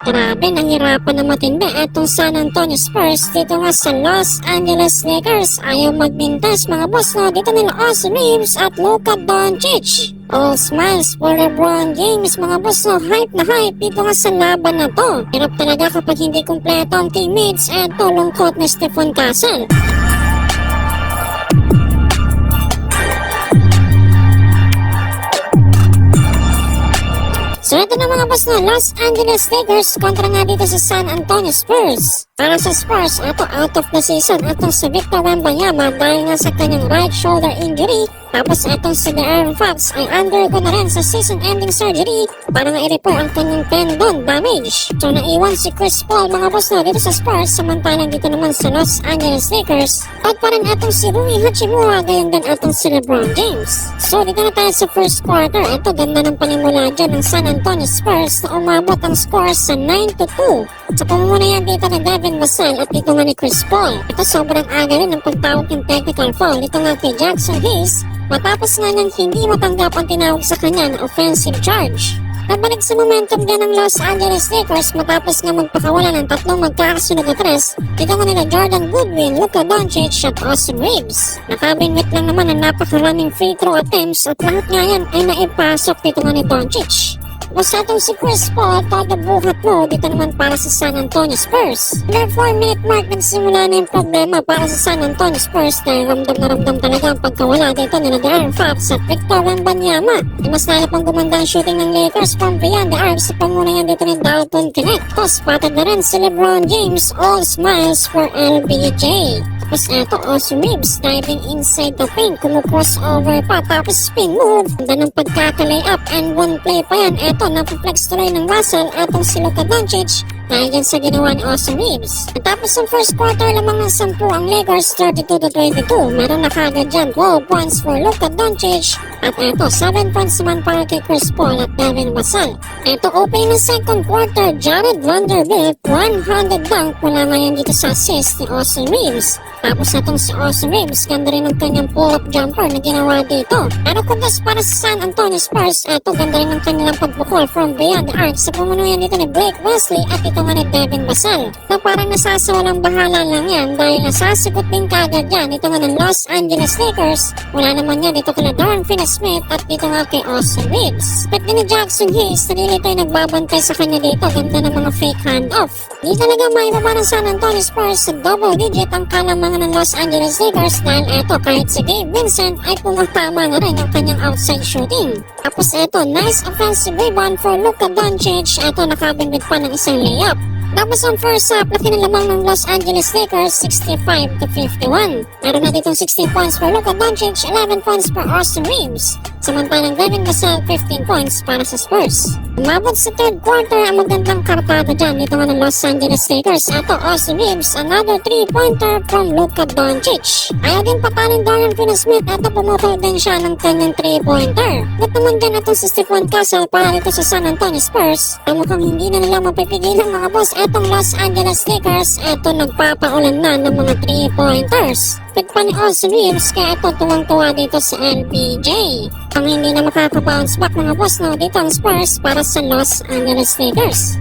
Grabe, nahirapan na matindi etong San Antonio Spurs dito nga sa Los Angeles Lakers. Ayaw magmintas mga boss no, dito nila Austin Reeves at Luka Doncic. All smiles for LeBron James mga boss no, hype na hype dito nga sa laban na to. Hirap talaga kapag hindi kumpleto ang teammates at lungkot na Stephen Castle. So ito na mga boss na Los Angeles Lakers kontra nga dito sa San Antonio Spurs. Para sa Spurs, ito out of the season atong si Victor Wembanyama dahil nga sa kanyang right shoulder injury. Tapos itong si De'Aaron Fox ay undergo na rin sa season-ending surgery para nga i-repair ang kanyang tendon damage. So naiwan si Chris Paul mga boss na dito sa Spurs, samantalang dito naman sa Los Angeles Lakers. At pa rin itong si Rui Hachimura, gayon din itong si LeBron James. So dito na tayo sa first quarter. Ito ganda ng panimula dyan ng San Antonio Spurs na umabot ang score sa 9-2. Sa pamumuna yan dito ni Devin Vassell at dito nga ni Chris Paul. Ito sobrang aga rin ng pagtawag ng technical foul dito nga kay Jackson Hayes. Matapos nga nang hindi matanggap ang tinawag sa kanya na offensive charge. Nagbalik sa momentum din ng Los Angeles Lakers matapos nga magpakawala ng tatlong magkakasunod na tres. Dito nga nila Jordan Goodwin, Luka Doncic at Austin Reeves. Nakabinwit lang naman ang napakaraming free throw attempts at lahat nga yan ay naipasok dito nga ni Doncic. Basta itong si Chris Paul, todo buhat mo dito naman para sa San Antonio Spurs. Under 4-minute mark nagsimula na yung problema para sa San Antonio Spurs dahil ramdam na ramdam talaga ang pagkawala dito nila De'Aaron Fox at Victor Wembanyama. Mas lalo pang gumanda ang shooting ng Lakers from beyond the arc sa panguna yan dito ni Dalton Knecht. Tapos patad na rin si LeBron James, all smiles for LBJ. Tapos eto Austin Reeves diving inside the paint, kumu-crossover pa tapos spin move. Ganda ng pagkakalay up and one play pa yan. Eto napuflex tuloy ng Russell atong si Luka Doncic dahil dyan sa ginawa ni Austin Reeves. At tapos ang first quarter lamang ng 10 ang Lakers 32-22. Meron na kagad dyan 12 points for Luka Doncic at eto 7 points naman para kay Chris Paul at Devin Vassell. Eto opening ng second quarter, Jared Vanderbilt 100 dunk, wala ngayon dito sa assist ni Austin Reeves. Tapos natong si Austin Reeves, ganda rin ang kanyang pull-up jumper na ginawa dito. Pero kudas para sa San Antonio Spurs, eto ganda rin ang kanilang pagbukol from beyond the arc sa pumunuyan dito ni Blake Wesley at ito nga ni Devin Vassell. Na parang nasasawalang bahala lang yan dahil nasasagot din kagad yan ito nga ng Los Angeles Lakers. Wala naman yan dito kala Dorian Finney-Smith at dito nga kay Austin Reeves. Pet din ni Jackson Hayes, nalilito yung nagbabantay sa kanya dito. Ganda ng mga fake handoff. Di talaga may baba ng San Antonio Spurs sa double digit ang kalamangan ng Los Angeles Lakers dahil eto kahit si Gabe Vincent ay pumatama na rin ang kanyang outside shooting. Tapos eto nice offensive rebound for Luka Doncic, eto nakabinbit pa ng isang layup. Tapos ang first half, laki na lamang ng Los Angeles Lakers 65-51. Meron na ditong 16 points for Luka Doncic, 11 points for Austin Reeves. Samantalang Devin Vassell 15 points para sa Spurs. Umabot sa third quarter ang magandang kartada dyan dito nga ng Los Angeles Lakers. Ito Austin Reeves, another 3-pointer from Luka Doncic. Ayaw din patalin Dorian Finney-Smith at pumutol din siya ng kanyang 3-pointer. At naman din ito si Stephen Castle para dito sa San Antonio Spurs. Mukhang hindi na nila mapipigilan mga boss. Etong Los Angeles Lakers, eto nagpapaulan na ng mga 3-pointers. Pit pa ni Austin Reeves kaya ito tuwang-tuwa dito sa LBJ. Ang hindi na makaka-bounce back mga boss no dito ang Spurs para sa Los Angeles Lakers.